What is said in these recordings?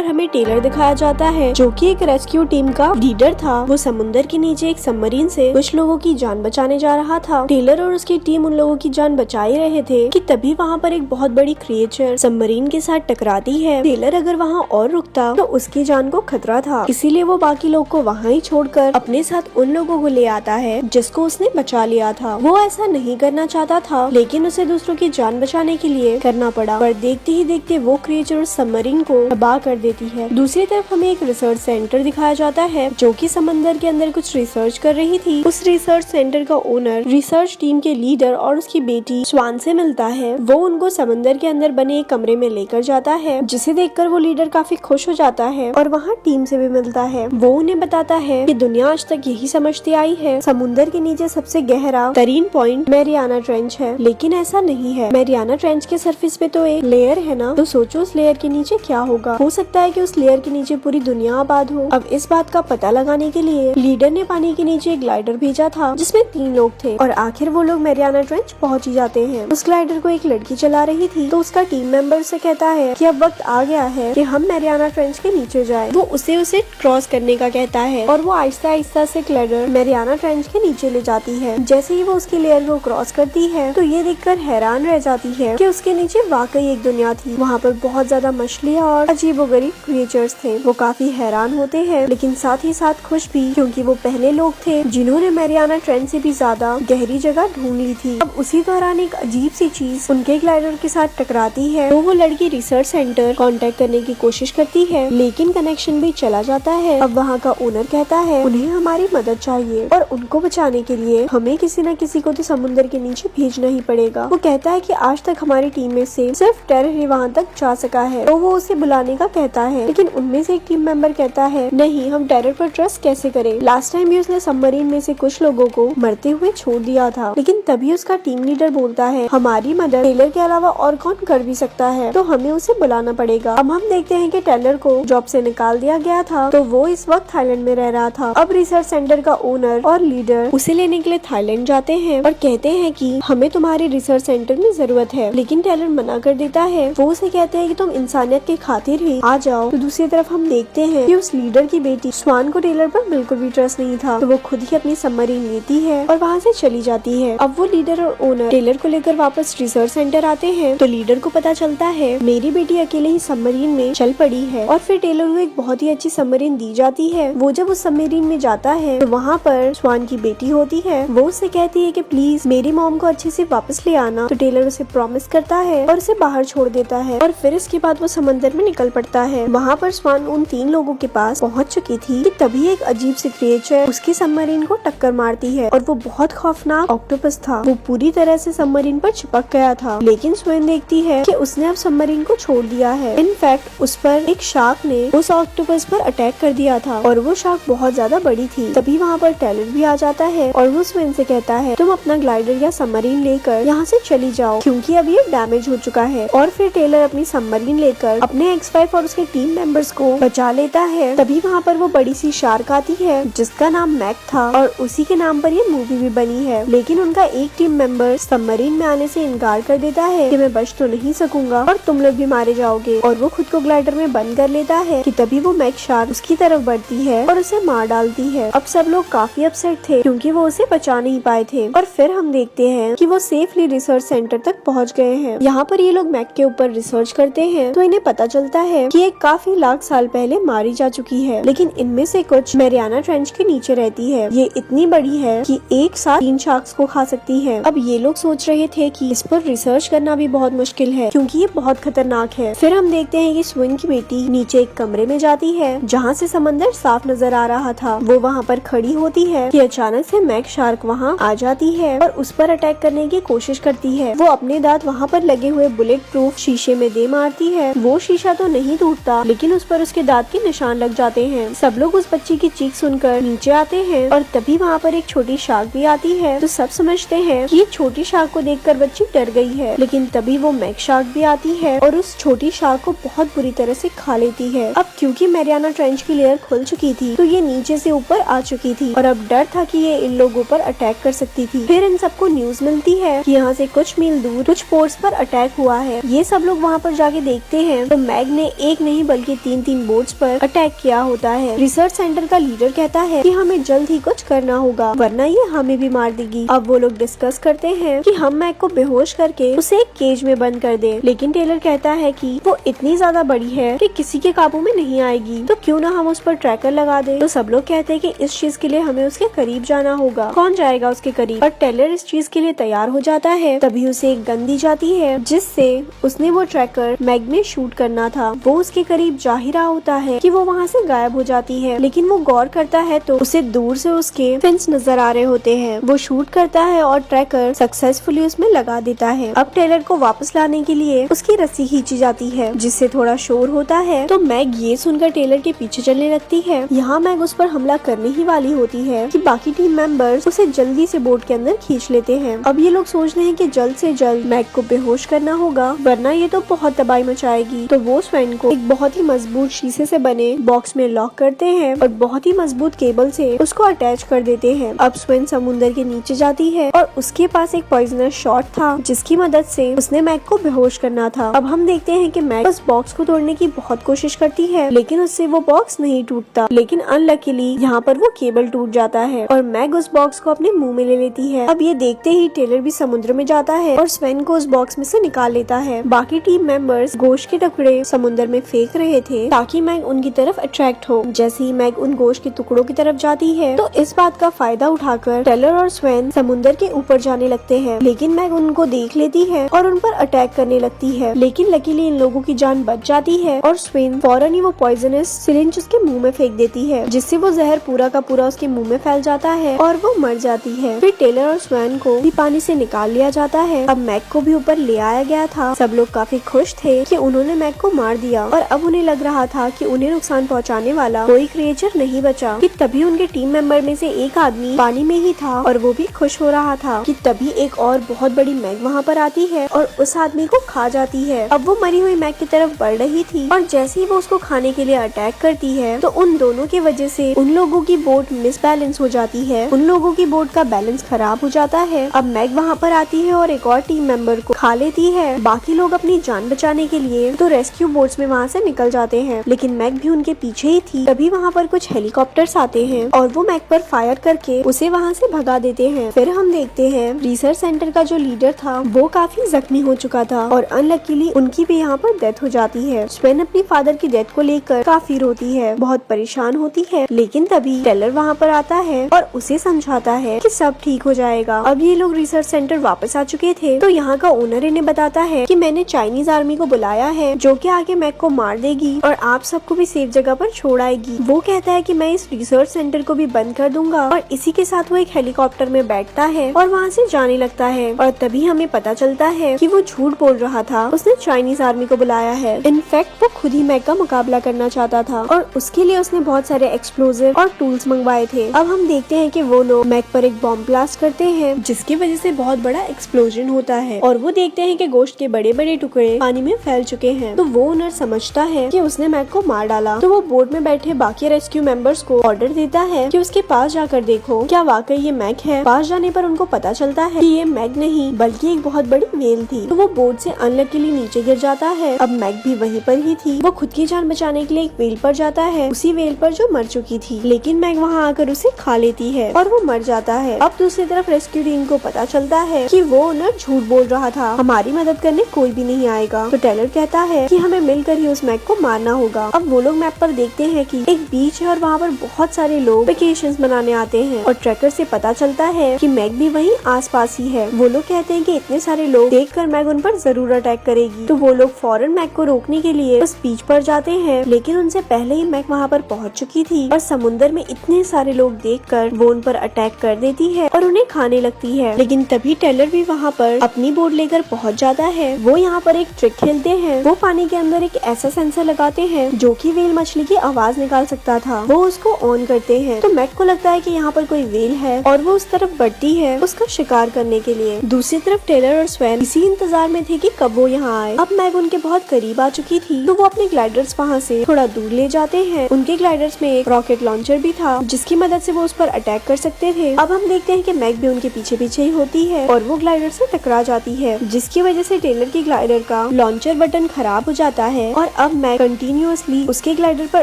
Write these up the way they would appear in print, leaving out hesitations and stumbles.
हमें टेलर दिखाया जाता है जो कि एक रेस्क्यू टीम का लीडर था। वो समुद्र के नीचे एक सबमरीन से कुछ लोगों की जान बचाने जा रहा था। टेलर और उसकी टीम उन लोगों की जान बचा ही रहे थे कि तभी वहाँ पर एक बहुत बड़ी क्रिएचर सबमरीन के साथ टकराती है। टेलर अगर वहाँ और रुकता तो उसकी जान को खतरा था, इसीलिए वो बाकी लोग को वहाँ ही छोड़कर अपने साथ उन लोगों को ले आता है जिसको उसने बचा लिया था। वो ऐसा नहीं करना चाहता था, लेकिन उसे दूसरों की जान बचाने के लिए करना पड़ा। पर देखते ही देखते वो क्रिएचर उस सबमरीन को तबाह कर देती है। दूसरी तरफ हमें एक रिसर्च सेंटर दिखाया जाता है जो कि समंदर के अंदर कुछ रिसर्च कर रही थी। उस रिसर्च सेंटर का ओनर रिसर्च टीम के लीडर और उसकी बेटी स्वान से मिलता है। वो उनको समंदर के अंदर बने एक कमरे में लेकर जाता है, जिसे देखकर वो लीडर काफी खुश हो जाता है और वहाँ टीम से भी मिलता है। वो उन्हें बताता है कि दुनिया आज तक यही समझती आई है समुद्र के नीचे सबसे गहरा तरीन पॉइंट मैरियाना ट्रेंच है, लेकिन ऐसा नहीं है। मैरियाना ट्रेंच के सरफेस पे तो एक लेयर है ना, तो सोचो उस लेयर के नीचे क्या होगा। हो सकता है कि उस लेयर के नीचे पूरी दुनिया आबाद हो। अब इस बात का पता लगाने के लिए लीडर ने पानी के नीचे एक ग्लाइडर भेजा था जिसमें 3 लोग थे और आखिर वो लोग मैरियाना ट्रेंच पहुंच ही जाते हैं। उस ग्लाइडर को एक लड़की चला रही थी, तो उसका टीम मेंबर से कहता है कि अब वक्त आ गया है कि हम मैरियाना ट्रेंच के नीचे जाएं। वो उसे क्रॉस करने का कहता है और वो आहिस्ता आहिस्ता से ग्लाइडर मैरियाना ट्रेंच के नीचे ले जाती है। जैसे ही वो उसकी लेयर को क्रॉस करती है तो ये देखकर हैरान रह जाती है कि उसके नीचे वाकई एक दुनिया थी। वहाँ पर बहुत ज्यादा मछलियाँ और अजीबोगरीब क्रिएचर्स थे। वो काफी हैरान होते हैं, लेकिन साथ ही साथ खुश भी, क्योंकि वो पहले लोग थे जिन्होंने मैरियाना ट्रेंच से भी ज्यादा गहरी जगह ढूंढ ली थी। अब उसी दौरान एक अजीब सी चीज उनके ग्लाइडर के साथ टकराती है, तो वो लड़की रिसर्च सेंटर कांटेक्ट करने की कोशिश करती है, लेकिन कनेक्शन भी चला जाता है। अब वहाँ का ओनर कहता है उन्हें हमारी मदद चाहिए और उनको बचाने के लिए हमें किसी न किसी को तो समुद्र के नीचे भेजना ही पड़ेगा। वो कहता है कि आज तक हमारी टीम में से सिर्फ टेरर ही वहाँ तक जा सका है, तो वो उसे बुलाने का कहता है, लेकिन उनमें से एक टीम मेंबर कहता है नहीं, हम टेरर पर ट्रस्ट कैसे करें। लास्ट टाइम भी उसने सबमरीन में से कुछ लोगों को मरते हुए छोड़ दिया था। लेकिन तभी उसका टीम लीडर बोलता है हमारी मदद टेलर के अलावा और कौन कर भी सकता है, तो हमें उसे बुलाना पड़ेगा। अब हम देखते हैं कि टेलर को जॉब से निकाल दिया गया था, तो वो इस वक्त थाईलैंड में रह रहा था। अब रिसर्च सेंटर का ओनर और लीडर उसे लेने के लिए थाईलैंड जाते हैं और कहते हैं कि हमें तुम्हारे रिसर्च सेंटर में जरूरत है, लेकिन टेलर मना कर देता है। वो उसे कहते हैं कि तुम इंसानियत के खातिर ही आ जाओ। तो दूसरी तरफ हम देखते हैं कि उस लीडर की बेटी स्वान को टेलर पर बिल्कुल भी ट्रस्ट नहीं था, तो वो खुद ही अपनी सबमरीन लेती है और वहाँ से चली जाती है। अब वो लीडर और ओनर टेलर को लेकर वापस रिसर्च सेंटर आते हैं, तो लीडर को पता चलता है मेरी बेटी अकेले ही सबमरीन में चल पड़ी है और फिर टेलर को एक बहुत ही अच्छी सबमरीन दी जाती है। वो जब उस सबमरीन में जाता है तो वहाँ पर स्वान की बेटी होती है। वो उससे कहती है कि प्लीज मेरी मॉम को अच्छे से वापस ले आना, तो टेलर उसे प्रॉमिस करता है और उसे बाहर छोड़ देता है और फिर इसके बाद वो समंदर में निकल पड़ता है। वहाँ पर स्वान उन 3 लोगों के पास पहुँच चुकी थी कि तभी एक अजीब सी क्रिएचर उसकी सबमरीन को टक्कर मारती है और वो बहुत खौफनाक ऑक्टोपस था। वो पूरी तरह से सबमरीन पर चिपक गया था, लेकिन स्वान देखती है कि उसने अब सबमरीन को छोड़ दिया है। इनफैक्ट उस पर एक शार्क ने उस ऑक्टोपस पर अटैक कर दिया था और वो शार्क बहुत ज्यादा बड़ी थी। तभी वहाँ पर टेलर भी आ जाता है और वो स्वान से कहता है तुम अपना ग्लाइडर या सबमरीन लेकर यहाँ से चली जाओ, क्योंकि अब ये डैमेज हो चुका है। और फिर टेलर अपनी सबमरीन लेकर अपने X5 और उसके टीम मेंबर्स को बचा लेता है। तभी वहाँ पर वो बड़ी सी शार्क आती है जिसका नाम मैक था और उसी के नाम पर ये मूवी भी बनी है, लेकिन उनका एक टीम मेंबर सबमरीन में आने से इनकार कर देता है कि मैं बच तो नहीं सकूंगा और तुम लोग भी मारे जाओगे, और वो खुद को ग्लाइडर में बंद कर लेता है कि तभी वो मैक शार्क उसकी तरफ बढ़ती है और उसे मार डालती है। अब सब लोग काफी अपसेट थे क्योंकि वो उसे बचा नहीं पाए थे। और फिर हम देखते हैं कि वो सेफली रिसर्च सेंटर तक पहुंच गए हैं। यहाँ पर ये लोग मैक के ऊपर रिसर्च करते हैं, तो इन्हें पता चलता है कि ये काफी लाख साल पहले मारी जा चुकी है, लेकिन इनमें से कुछ मैरियाना ट्रेंच के नीचे रहती है। ये इतनी बड़ी है कि एक साथ 3 शार्क्स को खा सकती है। अब ये लोग सोच रहे थे कि इस पर रिसर्च करना भी बहुत मुश्किल है क्योंकि ये बहुत खतरनाक है। फिर हम देखते हैं कि स्वान की बेटी नीचे एक कमरे में जाती है जहाँ से समंदर साफ नजर आ रहा था। वो वहाँ पर खड़ी होती है कि अचानक से मैक शार्क वहाँ आ जाती है और उस पर अटैक करने की कोशिश करती है। वो अपने दांत वहाँ पर लगे हुए बुलेट प्रूफ शीशे में दे मारती है। वो शीशा तो नहीं टूटता, लेकिन उस पर उसके दांत के निशान लग जाते हैं। सब लोग उस बच्ची की चीख सुनकर नीचे आते हैं और तभी वहाँ पर एक छोटी शार्क भी आती है। तो सब समझते हैं कि ये छोटी शार्क को देखकर बच्ची डर गई है, लेकिन तभी वो मैक शार्क भी आती है और उस छोटी शार्क को बहुत बुरी तरह से खा लेती है। अब क्योंकि मैरियाना ट्रेंच की लेयर खुल चुकी थी, तो ये नीचे से ऊपर आ चुकी थी और अब डर था कि ये इन लोगों पर अटैक कर सकती थी। फिर इन सबको न्यूज मिलती है कि यहाँ से कुछ मील दूर कुछ पोर्ट्स पर अटैक हुआ है। ये सब लोग वहाँ पर जाके देखते हैं तो मैग ने 1 नहीं बल्कि 3-3 बोट्स पर अटैक किया होता है। रिसर्च सेंटर का लीडर कहता है कि हमें जल्द ही कुछ करना होगा वरना ये हमें भी मार देगी। अब वो लोग डिस्कस करते हैं कि हम मैक को बेहोश करके उसे एक केज में बंद कर दें, लेकिन टेलर कहता है कि वो इतनी ज्यादा बड़ी है कि किसी के काबू में नहीं आएगी, तो क्यों ना हम उस पर ट्रैकर लगा दें। तो सब लोग कहते हैं कि इस चीज के लिए हमें उसके करीब जाना होगा। कौन जाएगा उसके करीब? और टेलर इस चीज के लिए तैयार हो जाता है। तभी उसे एक गन दी जाती है जिससे उसने वो ट्रैकर मैग में शूट करना था। वो उसके करीब जा ही रहा होता है कि वो वहाँ से गायब हो जाती है, लेकिन वो गौर करता है तो उसे दूर से उसके फिन्स नजर आ रहे होते हैं। वो शूट करता है और ट्रैकर सक्सेसफुली उसमें लगा देता है। अब टेलर को वापस लाने के लिए उसकी रस्सी खींची जाती है जिससे थोड़ा शोर होता है, तो मैग ये सुनकर टेलर के पीछे चलने लगती है। यहाँ मैग उस पर हमला करने ही वाली होती है कि बाकी टीम मेंबर्स उसे जल्दी से बोट के अंदर खींच लेते हैं। अब ये लोग सोच रहे हैं कि जल्द से जल्द मैग को बेहोश करना होगा वरना ये तो बहुत तबाही मचाएगी। तो वो स्वेन को एक बहुत ही मजबूत शीशे से बने बॉक्स में लॉक करते हैं और बहुत ही मजबूत केबल से उसको अटैच कर देते हैं। अब स्वेन समुद्र के नीचे जाती है और उसके पास एक पॉइजनस शॉट था जिसकी मदद से उसने मैग को बेहोश करना था। अब हम देखते हैं कि मैग उस बॉक्स को तोड़ने की बहुत कोशिश करती है लेकिन उससे वो बॉक्स नहीं टूटता, लेकिन अनलकीली यहाँ पर वो केबल टूट जाता है और मैग उस बॉक्स को अपने मुंह में ले लेती है। अब ये देखते ही टेलर भी समुद्र में जाता है और स्वेन को उस बॉक्स में से निकाल लेता है। बाकी टीम मेंबर्स गोश्त के टुकड़े समुद्र में फेंक रहे थे ताकि मैग उनकी तरफ अट्रैक्ट हो। जैसे ही मैग उन गोश्त के टुकड़ों की तरफ जाती है तो इस बात का फायदा उठाकर टेलर और स्वेन समुद्र के ऊपर जाने लगते हैं, लेकिन मैग उनको देख लेती है और उन पर अटैक करने लगती है। लेकिन लकीली इन लोगों की जान बच जाती है और स्वेन फौरन ही वो पॉइजनस सिरिंज उसके मुंह में फेंक देती है जिससे वो जहर पूरा का पूरा उसके मुंह में फैल जाता है और वो मर जाती है। फिर टेलर और स्वेन को भी पानी से निकाल लिया जाता है। अब मैग को भी ऊपर ले आया गया था। सब लोग काफी खुश थे कि उन्होंने मैग को मार दिया और अब उन्हें लग रहा था कि उन्हें नुकसान पहुंचाने वाला कोई क्रिएचर नहीं बचा। कि तभी उनके टीम मेंबर में से एक आदमी पानी में ही था और वो भी खुश हो रहा था कि तभी एक और बहुत बड़ी मैग वहाँ पर आती है और उस आदमी को खा जाती है। अब वो मरी हुई मैग की तरफ बढ़ रही थी और जैसे ही वो उसको खाने के लिए अटैक करती है तो उन दोनों की वजह से उन लोगों की बोट मिसबैलेंस हो जाती है। उन लोगों की बोट का बैलेंस खराब हो जाता है। अब मैग वहाँ पर आती है और एक और टीम मेंबर को खा लेती है। बाकी लोग अपनी जान बचाने के लिए तो रेस्क्यू बोट्स में वहाँ से निकल जाते हैं, लेकिन मैग भी उनके पीछे ही थी। तभी वहाँ पर कुछ हेलीकॉप्टर्स आते हैं और वो मैग पर फायर करके उसे वहाँ से भगा देते हैं। फिर हम देखते हैं रिसर्च सेंटर का जो लीडर था वो काफी जख्मी हो चुका था और अनलकीली उनकी भी यहाँ पर डेथ हो जाती है। स्वेन अपनी फादर की डेथ को लेकर काफी रोती है, बहुत परेशान होती है, लेकिन तभी टेलर वहाँ पर आता है और उसे समझाता है कि सब ठीक हो जाएगा। अब ये लोग रिसर्च सेंटर वापस आ चुके थे तो यहाँ का ओनर इन्हें बताता है कि मैंने चाइनीज आर्मी को बुलाया है जो कि आगे मैग को मार देगी और आप सबको भी सेफ जगह पर छोड़ आएगी। वो कहता है कि मैं इस रिसर्च सेंटर को भी बंद कर दूंगा और इसी के साथ वो एक हेलीकॉप्टर में बैठता है और वहाँ से जाने लगता है। और तभी हमें पता चलता है कि वो झूठ बोल रहा था, उसने चाइनीज आर्मी को बुलाया है। इनफैक्ट वो खुद ही मैग का मुकाबला करना चाहता था और उसके लिए उसने बहुत सारे एक्सप्लोजिव और टूल्स मंगवाए थे। अब हम देखते हैं कि वो लोग मैग पर एक बॉम्ब ब्लास्ट करते हैं जिसकी वजह से बहुत बड़ा एक्सप्लोजन होता है और वो देखते हैं कि गोश्त के बड़े बड़े टुकड़े पानी में फैल चुके हैं। तो वो ओनर समझता है कि उसने मैग को मार डाला, तो वो बोट में बैठे बाकी रेस्क्यू मेंबर्स को ऑर्डर देता है कि उसके पास जाकर देखो क्या वाकई ये मैग है। पास जाने पर उनको पता चलता है कि ये मैग नहीं बल्कि एक बहुत बड़ी व्हेल थी। तो वो बोट से अनलकीली नीचे गिर जाता है। अब मैग भी वहीं पर ही थी। वो खुद की जान बचाने के लिए एक व्हेल पर जाता है, उसी व्हेल पर जो मर चुकी थी, लेकिन मैग वहाँ आकर उसे खा लेती है और वो मर जाता है। अब दूसरी तरफ रेस्क्यू टीम को पता चलता है कि वो ओनर झूठ बोल रहा था, हमारी मदद करने कोई भी नहीं आएगा। तो टेलर कहता है कि हमें मिलकर ही उस मैग को मारना होगा। अब वो लोग मैप पर देखते हैं कि एक बीच है और वहाँ पर बहुत सारे लोग वेकेशंस मनाने आते हैं और ट्रैकर से पता चलता है कि मैग भी वहीं आसपास ही है। वो लोग कहते हैं कि इतने सारे लोग देखकर मैग उन पर जरूर अटैक करेगी, तो वो लोग फौरन मैग को रोकने के लिए उस बीच पर जाते हैं, लेकिन उनसे पहले ही मैग वहाँ पर पहुँच चुकी थी और समुद्र में इतने सारे लोग देखकर वो उन पर अटैक कर देती है और उन्हें खाने लगती है। लेकिन तभी टेलर भी वहाँ पर अपनी बोट लेकर पहुँच जाता है। वो यहाँ पर एक ट्रिक खेलते हैं। वो पानी के अंदर एक ऐसा सेंसर लगाते हैं जो कि व्हेल मछली की आवाज निकाल सकता था। वो उसको ऑन करते हैं तो मैग को लगता है कि यहाँ पर कोई व्हेल है और वो उस तरफ बढ़ती है उसका शिकार करने के लिए। दूसरी तरफ टेलर और स्वेन इसी इंतजार में थे कि कब वो यहाँ आए। अब मैग उनके बहुत करीब आ चुकी थी तो वो अपने ग्लाइडर्स वहाँ से थोड़ा दूर ले जाते हैं। उनके ग्लाइडर्स में एक रॉकेट लॉन्चर भी था जिसकी मदद से वो उस पर अटैक कर सकते थे। अब हम देखते हैं कि मैग भी उनके पीछे पीछे ही होती है और वो ग्लाइडर से टकरा जाती है, जिसकी वजह से टेलर की ग्लाइडर का लॉन्चर बटन खराब हो जाता है और अब मैक कंटिन्यूअसली उसके ग्लाइडर पर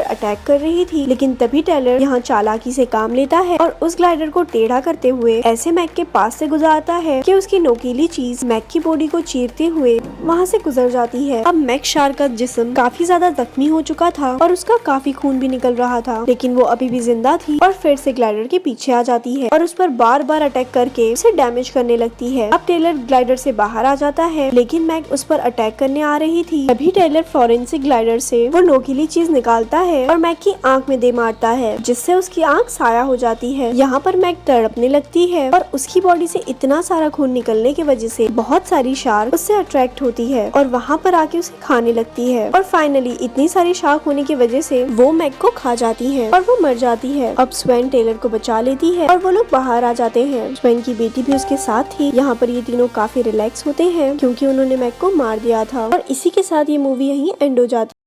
अटैक कर रही थी, लेकिन तभी टेलर यहाँ चालाकी से काम लेता है और उस ग्लाइडर को टेढ़ा करते हुए ऐसे मैक के पास से गुजरता है कि उसकी नोकीली चीज मैक की बॉडी को चीरते हुए वहाँ से गुजर जाती है। अब मैक शार्क का जिस्म काफी ज्यादा जख्मी हो चुका था और उसका काफी खून भी निकल रहा था, लेकिन वो अभी भी जिंदा थी और फिर से ग्लाइडर के पीछे आ जाती है और उस पर बार बार अटैक करके उसे डैमेज करने लगती है। अब टेलर ग्लाइडर से बाहर आ जाता है, लेकिन मैक उस पर अटैक करने आ रही थी। तभी टेलर फॉरेंसिक ग्लाइडर से वो नोकीली चीज निकालता है और मैक की आंख में दे मारता है, जिससे उसकी आंख साया हो जाती है। यहाँ पर मैक तड़पने लगती है और उसकी बॉडी से इतना सारा खून निकलने की वजह से बहुत सारी शार्क उससे अट्रैक्ट होती है और वहाँ पर आके उसे खाने लगती है और फाइनली इतनी सारी शार्क होने की वजह से वो मैक को खा जाती है और वो मर जाती है। अब स्वेन टेलर को बचा लेती है और वो लोग बाहर आ जाते हैं। स्वेन की बेटी भी उसके साथ थी। यहाँ पर ये तीनों काफी रिलैक्स होते हैं क्योंकि उन्होंने मैक को मार दिया था और इसी के साथ ये मूवी यहीं एंड हो जाती है।